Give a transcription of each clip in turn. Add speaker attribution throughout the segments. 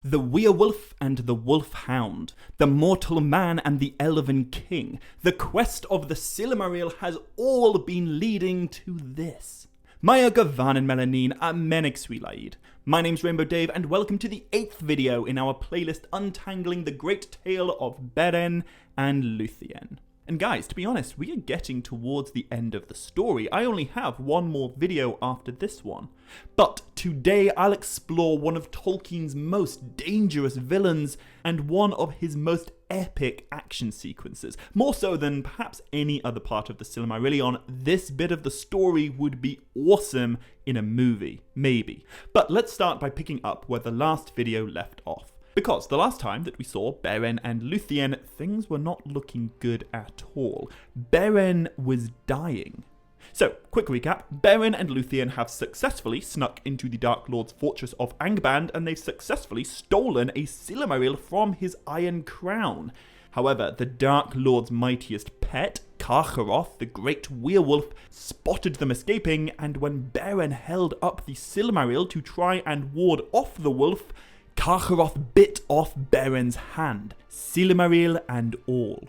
Speaker 1: The werewolf and the wolf-hound, the mortal man and the elven king, the quest of the Silmaril has all been leading to this. Maya Gavan and Melyn Amenexwilaid. My name's Rainbow Dave and welcome to the 8th video in our playlist untangling the great tale of Beren and Lúthien. And guys, to be honest, we are getting towards the end of the story. I only have one more video after this one. But today I'll explore one of Tolkien's most dangerous villains and one of his most epic action sequences. More so than perhaps any other part of the Silmarillion, this bit of the story would be awesome in a movie, maybe. But let's start by picking up where the last video left off. Because the last time that we saw Beren and Lúthien, things were not looking good at all. Beren was dying. So, quick recap, Beren and Lúthien have successfully snuck into the Dark Lord's fortress of Angband, and they've successfully stolen a Silmaril from his iron crown. However, the Dark Lord's mightiest pet, Carcharoth, the great werewolf, spotted them escaping, and when Beren held up the Silmaril to try and ward off the wolf, Carcharoth bit off Beren's hand, Silmaril and all.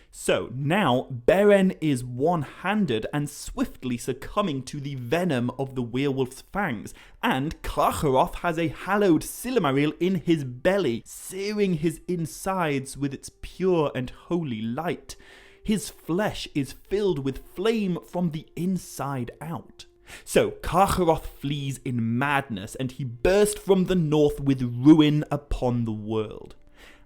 Speaker 1: So now Beren is one-handed and swiftly succumbing to the venom of the werewolf's fangs, and Carcharoth has a hallowed Silmaril in his belly, searing his insides with its pure and holy light. His flesh is filled with flame from the inside out. So Carcharoth flees in madness, and he burst from the north with ruin upon the world.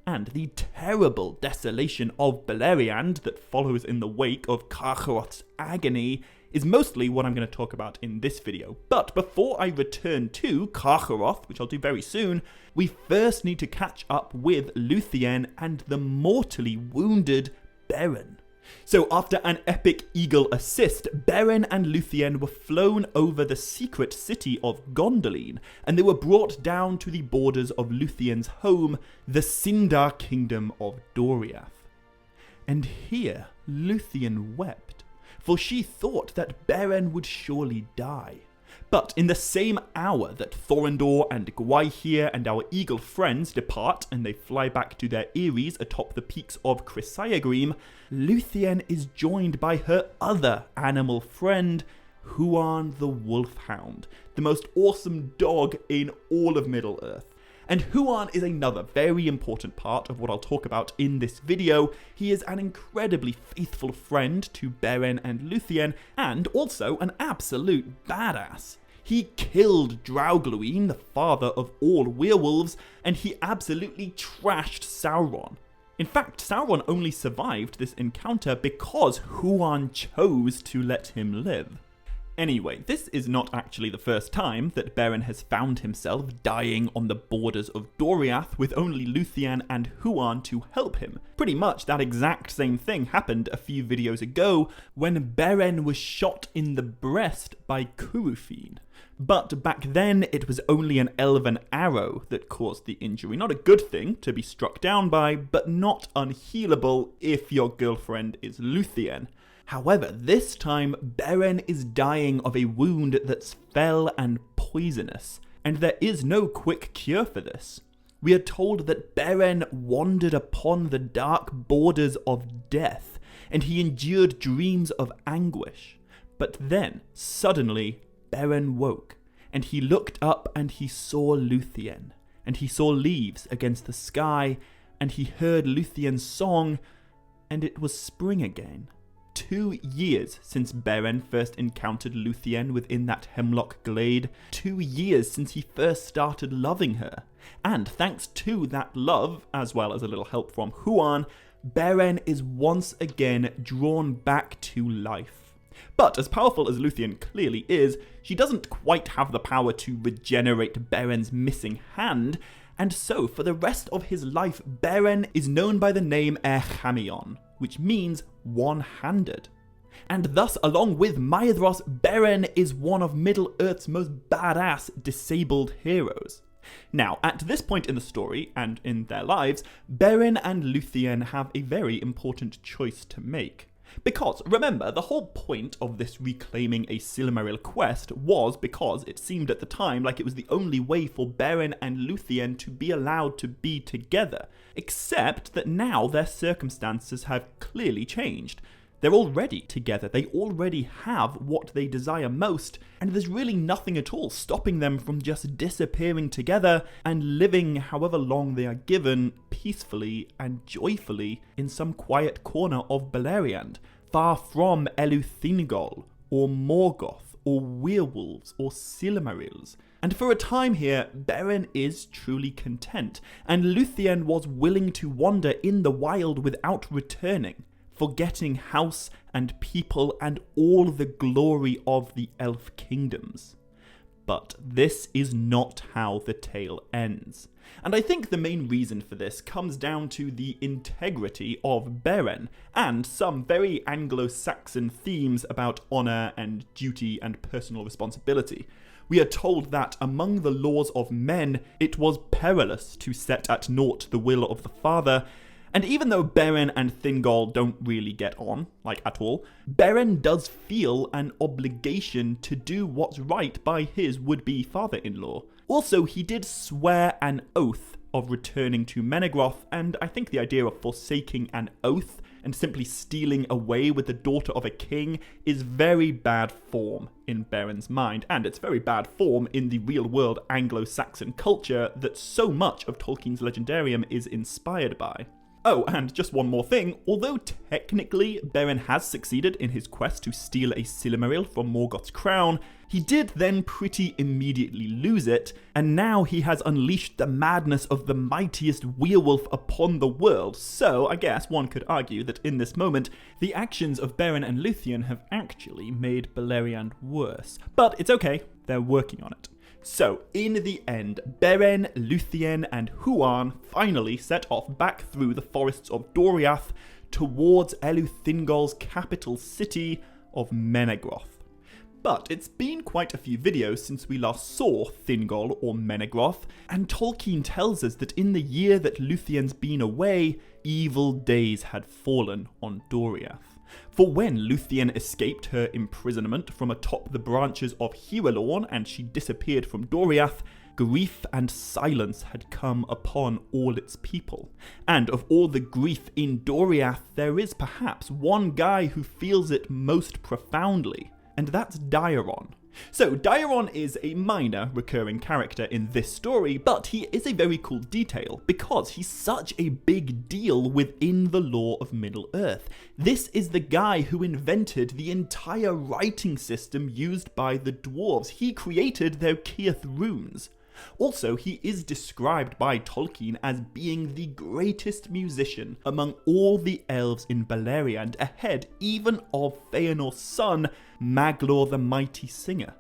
Speaker 1: And the terrible desolation of Beleriand that follows in the wake of Carcharoth's agony is mostly what I'm going to talk about in this video. But before I return to Carcharoth, which I'll do very soon, we first need to catch up with Lúthien and the mortally wounded Beren. So after an epic eagle assist, Beren and Lúthien were flown over the secret city of Gondolin, and they were brought down to the borders of Lúthien's home, the Sindar kingdom of Doriath. And here Lúthien wept, for she thought that Beren would surely die. But in the same hour that Thorondor and Gwaihir and our eagle friends depart and they fly back to their eyries atop the peaks of Chrysaegrim, Lúthien is joined by her other animal friend, Huan the wolfhound, the most awesome dog in all of Middle-earth. And Huan is another very important part of what I'll talk about in this video. He is an incredibly faithful friend to Beren and Lúthien, and also an absolute badass. He killed Draugluin, the father of all werewolves, and he absolutely trashed Sauron. In fact, Sauron only survived this encounter because Huan chose to let him live. Anyway, this is not actually the first time that Beren has found himself dying on the borders of Doriath with only Lúthien and Huan to help him. Pretty much that exact same thing happened a few videos ago when Beren was shot in the breast by Curufin. But back then it was only an elven arrow that caused the injury. Not a good thing to be struck down by, but not unhealable if your girlfriend is Lúthien. However, this time, Beren is dying of a wound that's fell and poisonous, and there is no quick cure for this. We are told that Beren wandered upon the dark borders of death, and he endured dreams of anguish. But then, suddenly, Beren woke, and he looked up and he saw Lúthien, and he saw leaves against the sky, and he heard Lúthien's song, and it was spring again. 2 years since Beren first encountered Lúthien within that hemlock glade, 2 years since he first started loving her. And thanks to that love, as well as a little help from Huan, Beren is once again drawn back to life. But as powerful as Lúthien clearly is, she doesn't quite have the power to regenerate Beren's missing hand, and so for the rest of his life, Beren is known by the name Erchamion, which means one-handed. And thus, along with Maedhros, Beren is one of Middle-earth's most badass disabled heroes. Now, at this point in the story, and in their lives, Beren and Lúthien have a very important choice to make. Because, remember, the whole point of this reclaiming a Silmaril quest was because it seemed at the time like it was the only way for Beren and Lúthien to be allowed to be together, except that now their circumstances have clearly changed. They're already together, they already have what they desire most, and there's really nothing at all stopping them from just disappearing together and living however long they are given, peacefully and joyfully in some quiet corner of Beleriand, far from Eleuthingol, or Morgoth, or werewolves, or Silmarils. And for a time here, Beren is truly content, and Lúthien was willing to wander in the wild without returning, forgetting house and people and all the glory of the elf kingdoms. But this is not how the tale ends. And I think the main reason for this comes down to the integrity of Beren, and some very Anglo-Saxon themes about honour and duty and personal responsibility. We are told that among the laws of men, it was perilous to set at naught the will of the father. And even though Beren and Thingol don't really get on, like at all, Beren does feel an obligation to do what's right by his would-be father-in-law. Also, he did swear an oath of returning to Menegroth, and I think the idea of forsaking an oath and simply stealing away with the daughter of a king is very bad form in Beren's mind, and it's very bad form in the real-world Anglo-Saxon culture that so much of Tolkien's Legendarium is inspired by. Oh, and just one more thing, although technically Beren has succeeded in his quest to steal a Silmaril from Morgoth's crown, he did then pretty immediately lose it, and now he has unleashed the madness of the mightiest werewolf upon the world, so I guess one could argue that in this moment, the actions of Beren and Lúthien have actually made Beleriand worse. But it's okay, they're working on it. So, in the end, Beren, Lúthien, and Huan finally set off back through the forests of Doriath towards Eleuthingol's capital city of Menegroth. But it's been quite a few videos since we last saw Thingol or Menegroth, and Tolkien tells us that in the year that Lúthien's been away, evil days had fallen on Doriath. For when Lúthien escaped her imprisonment from atop the branches of Huan and she disappeared from Doriath, grief and silence had come upon all its people. And of all the grief in Doriath, there is perhaps one guy who feels it most profoundly, and that's Daeron. So, Daeron is a minor recurring character in this story, but he is a very cool detail because he's such a big deal within the lore of Middle-earth. This is the guy who invented the entire writing system used by the dwarves. He created their Cirith runes. Also, he is described by Tolkien as being the greatest musician among all the elves in Beleriand, ahead even of Feanor's son, Maglor the Mighty Singer.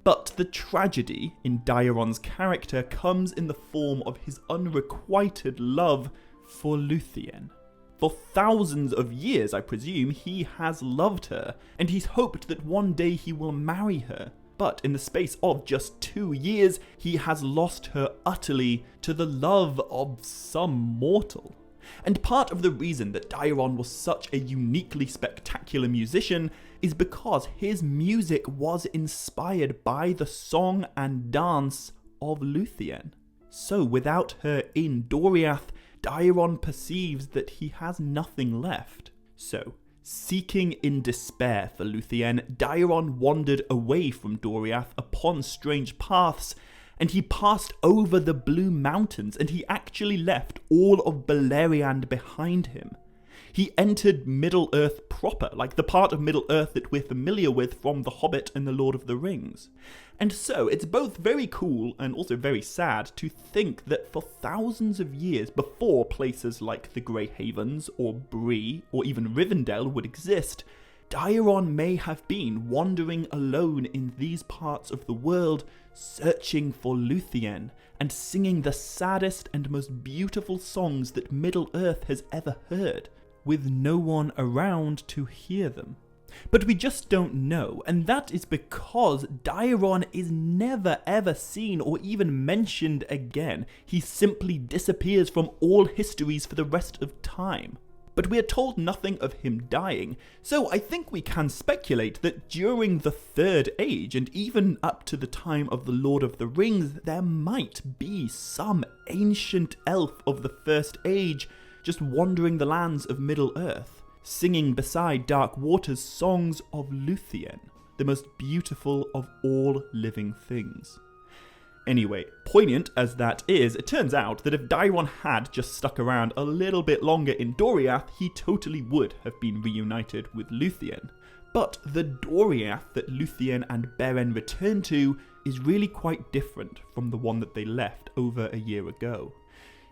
Speaker 1: But the tragedy in Daeron's character comes in the form of his unrequited love for Lúthien. For thousands of years, I presume, he has loved her, and he's hoped that one day he will marry her. But in the space of just 2 years, he has lost her utterly to the love of some mortal. And part of the reason that Daeron was such a uniquely spectacular musician is because his music was inspired by the song and dance of Lúthien. So without her in Doriath, Daeron perceives that he has nothing left. So, seeking in despair for Lúthien, Daeron wandered away from Doriath upon strange paths, and he passed over the Blue Mountains, and he actually left all of Beleriand behind him. He entered Middle-earth proper, like the part of Middle-earth that we're familiar with from The Hobbit and The Lord of the Rings. And so, it's both very cool and also very sad to think that for thousands of years before places like the Grey Havens, or Bree, or even Rivendell would exist, Daeron may have been wandering alone in these parts of the world, searching for Lúthien, and singing the saddest and most beautiful songs that Middle-earth has ever heard, with no one around to hear them. But we just don't know, and that is because Daeron is never ever seen or even mentioned again. He simply disappears from all histories for the rest of time. But we are told nothing of him dying, so I think we can speculate that during the Third Age, and even up to the time of the Lord of the Rings, there might be some ancient elf of the First Age just wandering the lands of Middle-earth, singing beside dark waters songs of Lúthien, the most beautiful of all living things. Anyway, poignant as that is, it turns out that if Daeron had just stuck around a little bit longer in Doriath, he totally would have been reunited with Lúthien. But the Doriath that Lúthien and Beren return to is really quite different from the one that they left over a year ago.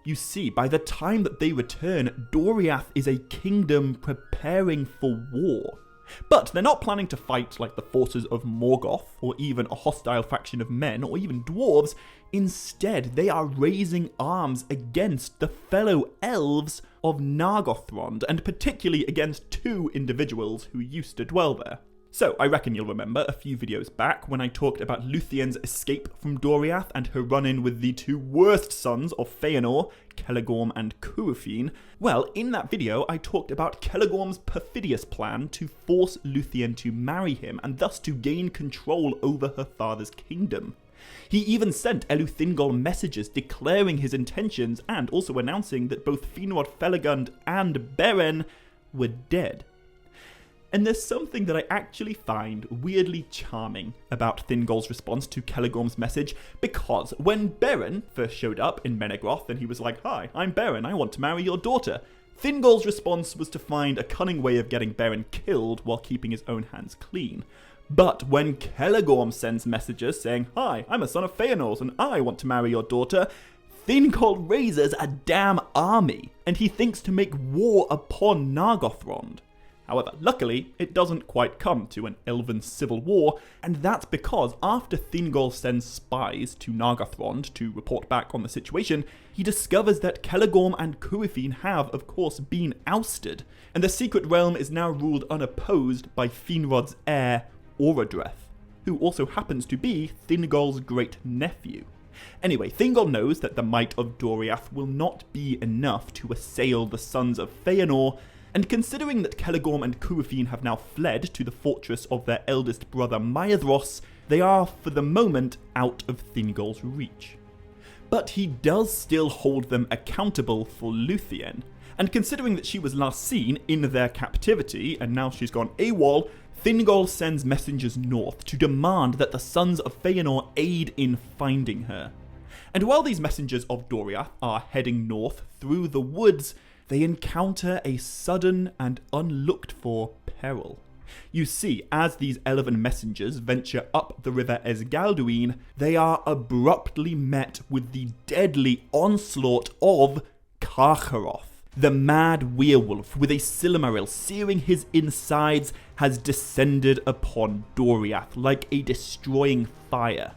Speaker 1: You see, by the time that they return, Doriath is a kingdom preparing for war. But they're not planning to fight like the forces of Morgoth, or even a hostile faction of men, or even dwarves. Instead, they are raising arms against the fellow elves of Nargothrond, and particularly against two individuals who used to dwell there. So, I reckon you'll remember a few videos back when I talked about Lúthien's escape from Doriath and her run-in with the two worst sons of Feanor, Celegorm and Curufin. Well, in that video, I talked about Celegorm's perfidious plan to force Lúthien to marry him and thus to gain control over her father's kingdom. He even sent Eleuthingol messages declaring his intentions and also announcing that both Finrod Felagund and Beren were dead. And there's something that I actually find weirdly charming about Thingol's response to Celegorm's message, because when Beren first showed up in Menegroth and he was like, "Hi, I'm Beren, I want to marry your daughter," Thingol's response was to find a cunning way of getting Beren killed while keeping his own hands clean. But when Celegorm sends messages saying, "Hi, I'm a son of Feanor's and I want to marry your daughter," Thingol raises a damn army, and he thinks to make war upon Nargothrond. However, luckily, it doesn't quite come to an elven civil war, and that's because after Thingol sends spies to Nargothrond to report back on the situation, he discovers that Celegorm and Curufin have, of course, been ousted, and the secret realm is now ruled unopposed by Finrod's heir, Orodreth, who also happens to be Thingol's great-nephew. Anyway, Thingol knows that the might of Doriath will not be enough to assail the sons of Feanor, and considering that Celegorm and Curufin have now fled to the fortress of their eldest brother Maedhros, they are, for the moment, out of Thingol's reach. But he does still hold them accountable for Lúthien, and considering that she was last seen in their captivity, and now she's gone AWOL, Thingol sends messengers north to demand that the sons of Feanor aid in finding her. And while these messengers of Doriath are heading north through the woods, they encounter a sudden and unlooked-for peril. You see, as these elven messengers venture up the river Esgalduin, they are abruptly met with the deadly onslaught of Carcharoth. The mad werewolf with a Silmaril searing his insides has descended upon Doriath like a destroying fire.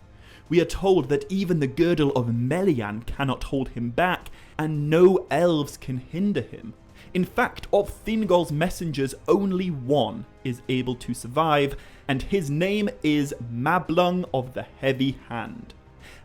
Speaker 1: We are told that even the girdle of Melyn cannot hold him back, and no elves can hinder him. In fact, of Thingol's messengers, only one is able to survive, and his name is Mablung of the Heavy Hand.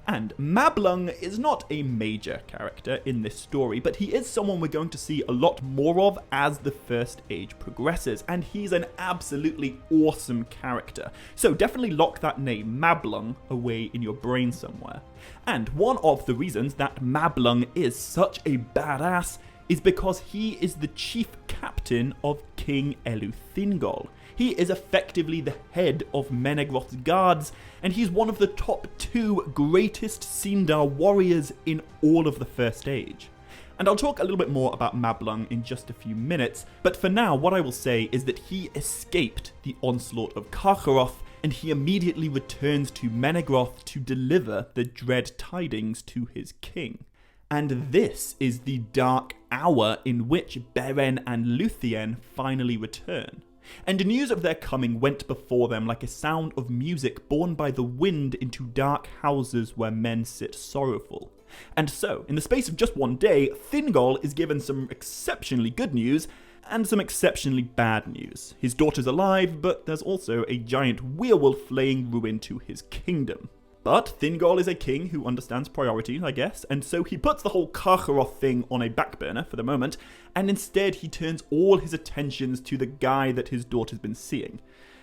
Speaker 1: And Mablung is not a major character in this story, but he is someone we're going to see a lot more of as the First Age progresses, and he's an absolutely awesome character. So definitely lock that name, Mablung, away in your brain somewhere. And one of the reasons that Mablung is such a badass is because he is the chief captain of King Eleuthingol. He is effectively the head of Menegroth's guards, and he's one of the top 2 greatest Sindar warriors in all of the First Age. And I'll talk a little bit more about Mablung in just a few minutes, but for now what I will say is that he escaped the onslaught of Carcharoth, and he immediately returns to Menegroth to deliver the dread tidings to his king. And this is the dark hour in which Beren and Lúthien finally return. And news of their coming went before them like a sound of music borne by the wind into dark houses where men sit sorrowful. And so, in the space of just one day, Thingol is given some exceptionally good news and some exceptionally bad news. His daughter's alive, but there's also a giant werewolf laying ruin to his kingdom. But Thingol is a king who understands priorities, I guess, and so he puts the whole Carcharoth thing on a back burner for the moment, and instead he turns all his attentions to the guy that his daughter's been seeing.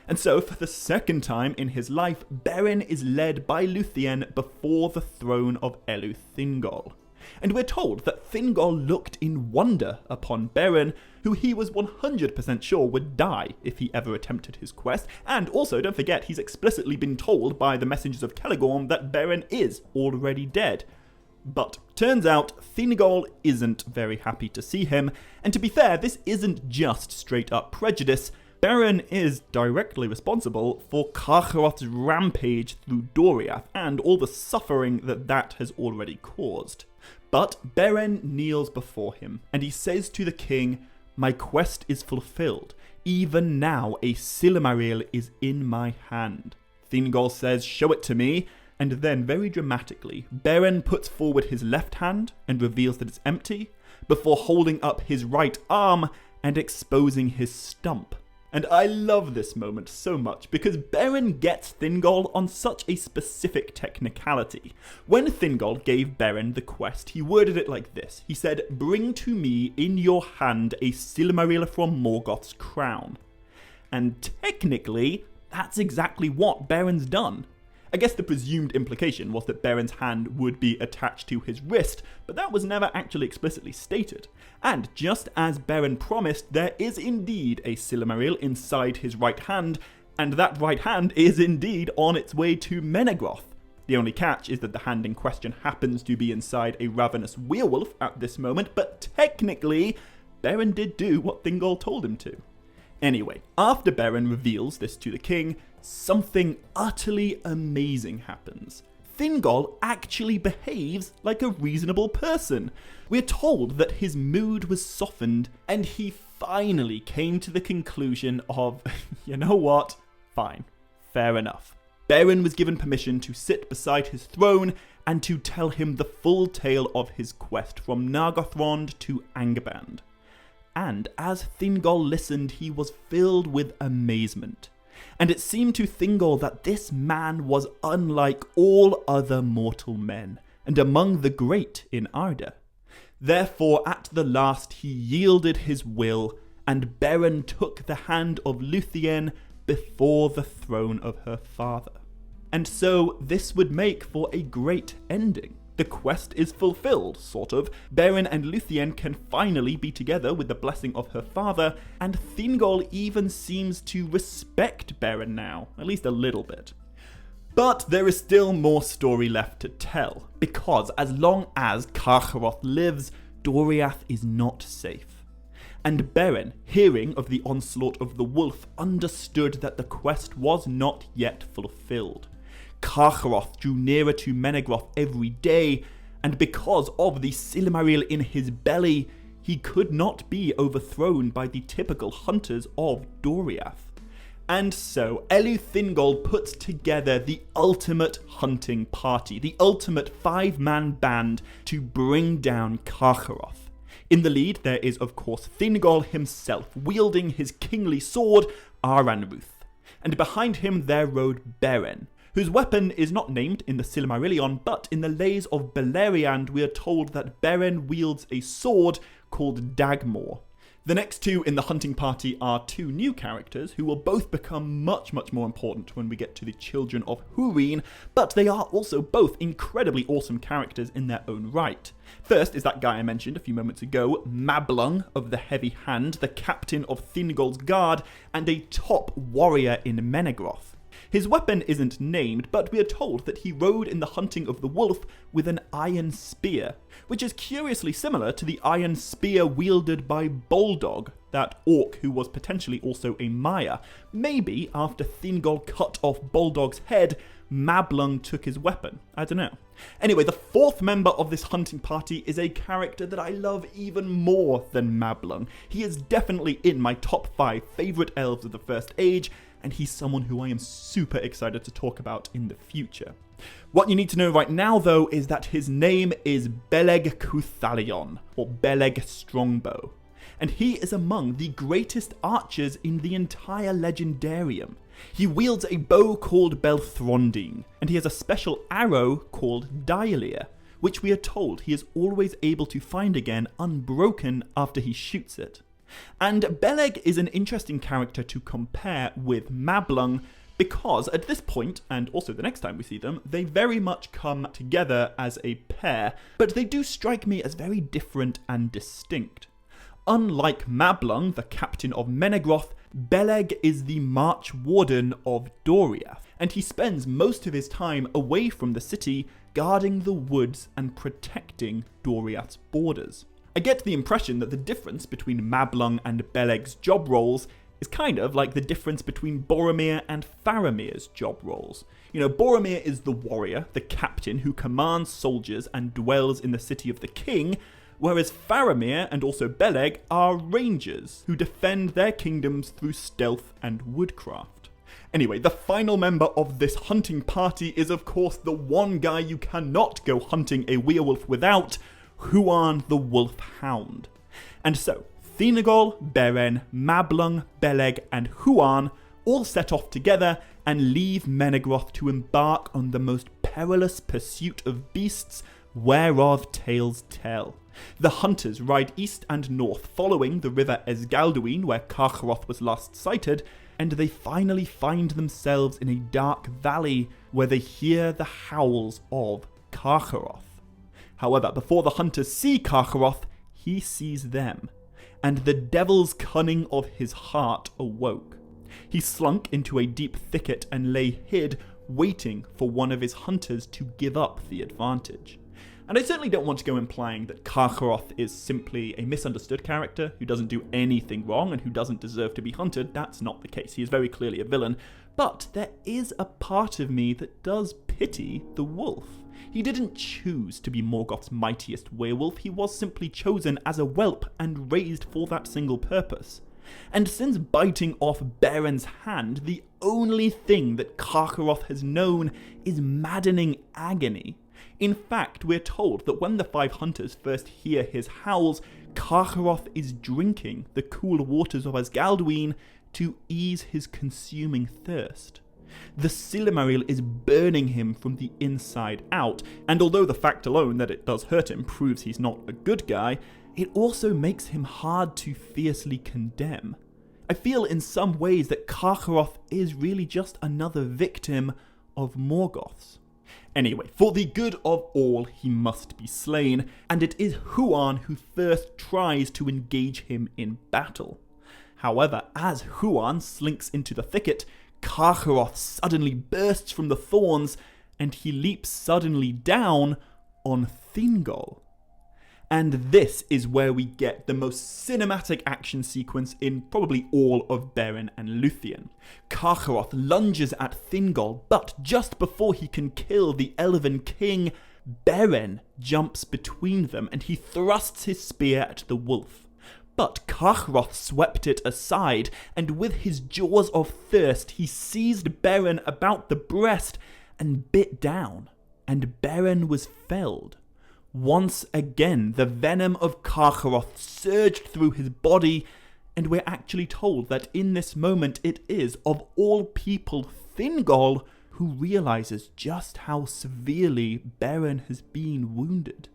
Speaker 1: And so, for the second time in his life, Beren is led by Lúthien before the throne of Elu Thingol. And we're told that Thingol looked in wonder upon Beren, who he was 100% sure would die if he ever attempted his quest, and also, don't forget, he's explicitly been told by the messengers of Celegorm that Beren is already dead. But turns out Thingol isn't very happy to see him, and to be fair, this isn't just straight up prejudice. Beren is directly responsible for Carcharoth's rampage through Doriath and all the suffering that has already caused. But Beren kneels before him, and he says to the king, "My quest is fulfilled. Even now a Silmaril is in my hand." Thingol says, "Show it to me," and then very dramatically, Beren puts forward his left hand and reveals that it's empty, before holding up his right arm and exposing his stump. And I love this moment so much because Beren gets Thingol on such a specific technicality. When Thingol gave Beren the quest, he worded it like this. He said, "Bring to me in your hand a Silmaril from Morgoth's crown." And technically, that's exactly what Beren's done. I guess the presumed implication was that Beren's hand would be attached to his wrist, but that was never actually explicitly stated. And just as Beren promised, there is indeed a Silmaril inside his right hand, and that right hand is indeed on its way to Menegroth. The only catch is that the hand in question happens to be inside a ravenous werewolf at this moment, but technically, Beren did do what Thingol told him to. Anyway, after Beren reveals this to the king, something utterly amazing happens. Thingol actually behaves like a reasonable person. We're told that his mood was softened, and he finally came to the conclusion of, you know what? Fine. Fair enough. Beren was given permission to sit beside his throne and to tell him the full tale of his quest from Nargothrond to Angband. And as Thingol listened, he was filled with amazement. And it seemed to Thingol that this man was unlike all other mortal men, and among the great in Arda. Therefore, at the last he yielded his will, and Beren took the hand of Lúthien before the throne of her father. And so, this would make for a great ending. The quest is fulfilled, sort of. Beren and Lúthien can finally be together with the blessing of her father, and Thingol even seems to respect Beren now, at least a little bit. But there is still more story left to tell, because as long as Carcharoth lives, Doriath is not safe. And Beren, hearing of the onslaught of the wolf, understood that the quest was not yet fulfilled. Carcharoth drew nearer to Menegroth every day, and because of the Silmaril in his belly, he could not be overthrown by the typical hunters of Doriath. And so, Elu Thingol puts together the ultimate hunting party, the ultimate 5-man band to bring down Carcharoth. In the lead, there is of course Thingol himself, wielding his kingly sword, Aranruth. And behind him there rode Beren, whose weapon is not named in the Silmarillion, but in the Lays of Beleriand we are told that Beren wields a sword called Dagmor. The next two in the hunting party are two new characters who will both become much more important when we get to the Children of Huan, but they are also both incredibly awesome characters in their own right. First is that guy I mentioned a few moments ago, Mablung of the Heavy Hand, the captain of Thingol's guard, and a top warrior in Menegroth. His weapon isn't named, but we are told that he rode in the hunting of the wolf with an iron spear, which is curiously similar to the iron spear wielded by Boldog, that orc who was potentially also a Maya. Maybe after Thingol cut off Boldog's head, Mablung took his weapon. I don't know. Anyway, the fourth member of this hunting party is a character that I love even more than Mablung. He is definitely in my top 5 favourite elves of the First Age, and he's someone who I am super excited to talk about in the future. What you need to know right now, though, is that his name is Beleg Cuthalion, or Beleg Strongbow. and he is among the greatest archers in the entire Legendarium. He wields a bow called Belthrondine, and he has a special arrow called Dailir, which we are told he is always able to find again unbroken after he shoots it. And Beleg is an interesting character to compare with Mablung, because at this point, and also the next time we see them, they very much come together as a pair, but they do strike me as very different and distinct. Unlike Mablung, the captain of Menegroth, Beleg is the March Warden of Doriath, and he spends most of his time away from the city, guarding the woods and protecting Doriath's borders. I get the impression that the difference between Mablung and Beleg's job roles is kind of like the difference between Boromir and Faramir's job roles. You know, Boromir is the warrior, the captain who commands soldiers and dwells in the city of the king, whereas Faramir and also Beleg are rangers who defend their kingdoms through stealth and woodcraft. Anyway, the final member of this hunting party is of course the one guy you cannot go hunting a werewolf without, Huan the Wolf Hound. And so, Thingol, Beren, Mablung, Beleg, and Huan all set off together and leave Menegroth to embark on the most perilous pursuit of beasts whereof tales tell. The hunters ride east and north, following the river Esgalduin where Carcharoth was last sighted, and they finally find themselves in a dark valley where they hear the howls of Carcharoth. However, before the hunters see Carcharoth, he sees them, and the devil's cunning of his heart awoke. He slunk into a deep thicket and lay hid, waiting for one of his hunters to give up the advantage. And I certainly don't want to go implying that Carcharoth is simply a misunderstood character who doesn't do anything wrong and who doesn't deserve to be hunted. That's not the case. He is very clearly a villain. But there is a part of me that does pity the wolf. He didn't choose to be Morgoth's mightiest werewolf. He was simply chosen as a whelp and raised for that single purpose. And since biting off Beren's hand, the only thing that Carcharoth has known is maddening agony. In fact, we're told that when the five hunters first hear his howls, Carcharoth is drinking the cool waters of Esgalduin to ease his consuming thirst. The Silmaril is burning him from the inside out, and although the fact alone that it does hurt him proves he's not a good guy, it also makes him hard to fiercely condemn. I feel in some ways that Carcharoth is really just another victim of Morgoth's. Anyway, for the good of all, he must be slain, and it is Huan who first tries to engage him in battle. However, as Huan slinks into the thicket, Carcharoth suddenly bursts from the thorns, and he leaps suddenly down on Thingol. And this is where we get the most cinematic action sequence in probably all of Beren and Lúthien. Carcharoth lunges at Thingol, but just before he can kill the Elven King, Beren jumps between them and he thrusts his spear at the wolf. But Carcharoth swept it aside, and with his jaws of thirst he seized Beren about the breast and bit down, and Beren was felled. Once again, the venom of Carcharoth surged through his body, and we're actually told that in this moment it is, of all people, Thingol who realizes just how severely Beren has been wounded.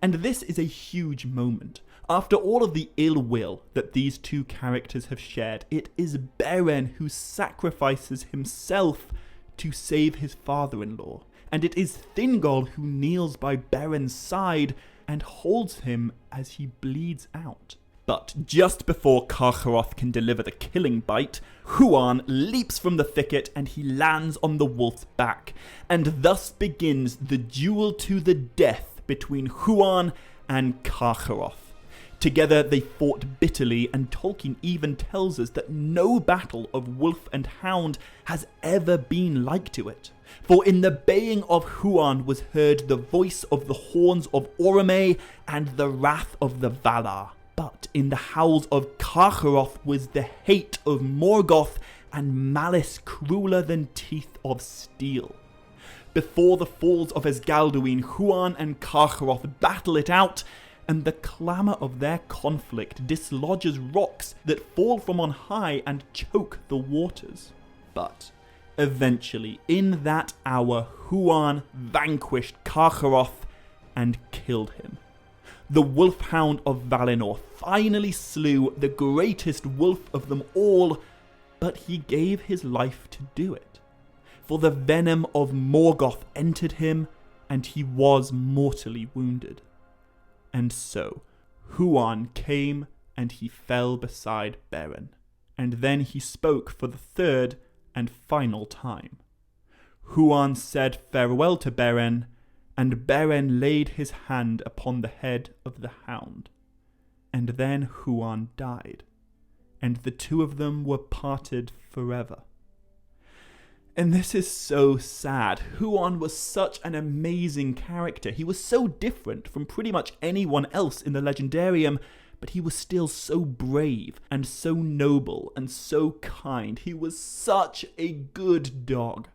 Speaker 1: And this is a huge moment. After all of the ill will that these two characters have shared, it is Beren who sacrifices himself to save his father-in-law. And it is Thingol who kneels by Beren's side and holds him as he bleeds out. But just before Carcharoth can deliver the killing bite, Huan leaps from the thicket and he lands on the wolf's back. And thus begins the duel to the death between Huan and Carcharoth. Together they fought bitterly, and Tolkien even tells us that no battle of wolf and hound has ever been like to it. For in the baying of Huan was heard the voice of the horns of Orome and the wrath of the Valar. But in the howls of Carcharoth was the hate of Morgoth and malice crueler than teeth of steel. Before the falls of Esgalduin, Huan and Carcharoth battle it out, and the clamour of their conflict dislodges rocks that fall from on high and choke the waters. But eventually, in that hour, Huan vanquished Carcharoth and killed him. The Wolfhound of Valinor finally slew the greatest wolf of them all, but he gave his life to do it. For the venom of Morgoth entered him, and he was mortally wounded. And so, Huan came and he fell beside Beren, and then he spoke for the third and final time. Huan said farewell to Beren, and Beren laid his hand upon the head of the hound. And then Huan died, and the two of them were parted forever. And this is so sad. Huan was such an amazing character. He was so different from pretty much anyone else in the Legendarium, but he was still so brave and so noble and so kind. He was such a good dog.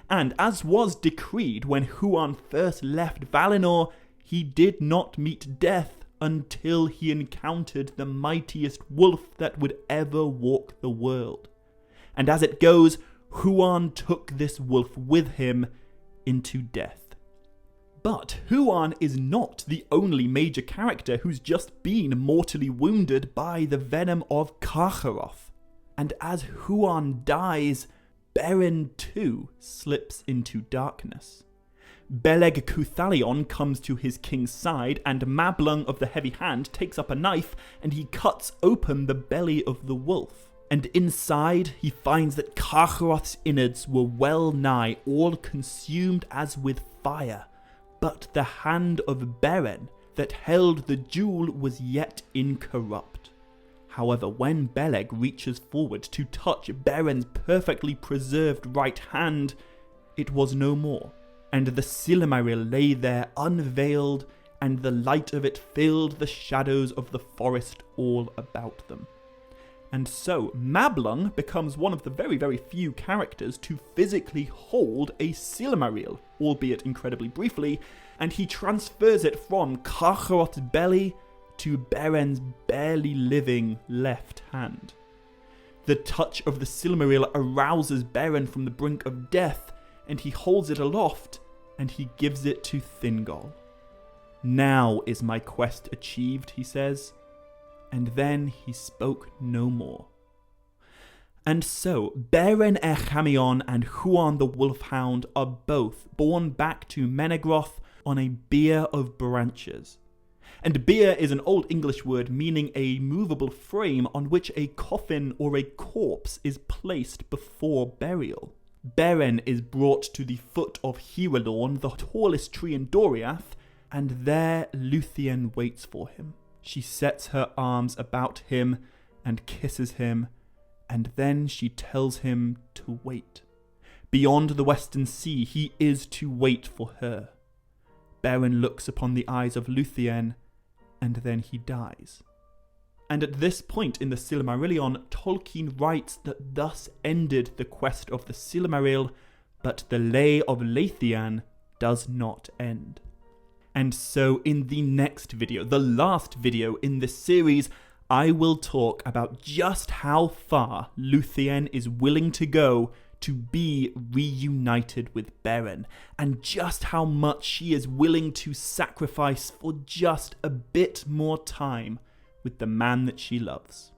Speaker 1: And as was decreed when Huan first left Valinor, he did not meet death until he encountered the mightiest wolf that would ever walk the world. And as it goes, Huan took this wolf with him into death. But Huan is not the only major character who's just been mortally wounded by the venom of Carcharoth. And as Huan dies, Beren too slips into darkness. Beleg Cuthalion comes to his king's side, and Mablung of the Heavy Hand takes up a knife and he cuts open the belly of the wolf. And inside, he finds that Carcharoth's innards were well nigh all consumed as with fire, but the hand of Beren that held the jewel was yet incorrupt. However, when Beleg reaches forward to touch Beren's perfectly preserved right hand, it was no more, and the Silmaril lay there unveiled, and the light of it filled the shadows of the forest all about them. And so, Mablung becomes one of the very, very few characters to physically hold a Silmaril, albeit incredibly briefly, and he transfers it from Carcharoth's belly to Beren's barely living left hand. The touch of the Silmaril arouses Beren from the brink of death, and he holds it aloft, and he gives it to Thingol. "Now is my quest achieved," he says. And then he spoke no more. And so, Beren Erchamion and Huan the Wolfhound are both borne back to Menegroth on a bier of branches. And bier is an Old English word meaning a movable frame on which a coffin or a corpse is placed before burial. Beren is brought to the foot of Hirelorn, the tallest tree in Doriath, and there Lúthien waits for him. She sets her arms about him and kisses him, and then she tells him to wait. Beyond the western sea, he is to wait for her. Beren looks upon the eyes of Lúthien, and then he dies. And at this point in the Silmarillion, Tolkien writes that thus ended the quest of the Silmaril, but the Lay of Lúthien does not end. And so in the next video, the last video in this series, I will talk about just how far Lúthien is willing to go to be reunited with Beren, and just how much she is willing to sacrifice for just a bit more time with the man that she loves.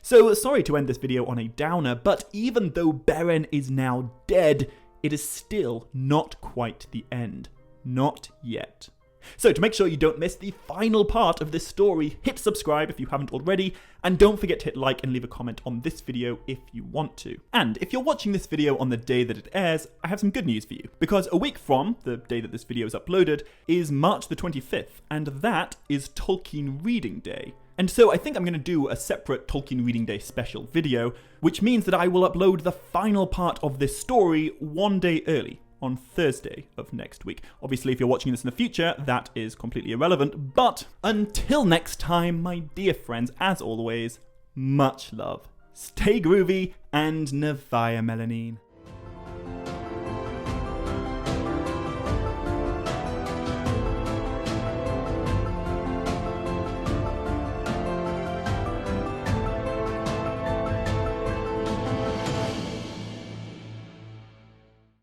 Speaker 1: So sorry to end this video on a downer, but even though Beren is now dead, it is still not quite the end. Not yet. So to make sure you don't miss the final part of this story, hit subscribe if you haven't already, and don't forget to hit like and leave a comment on this video if you want to. And if you're watching this video on the day that it airs, I have some good news for you, because a week from the day that this video is uploaded is March the 25th, and that is Tolkien Reading Day. And so I think I'm going to do a separate Tolkien Reading Day special video, which means that I will upload the final part of this story one day early, on Thursday of next week. Obviously, if you're watching this in the future, that is completely irrelevant, but until next time, my dear friends, as always, much love, stay groovy, and navaer melyn.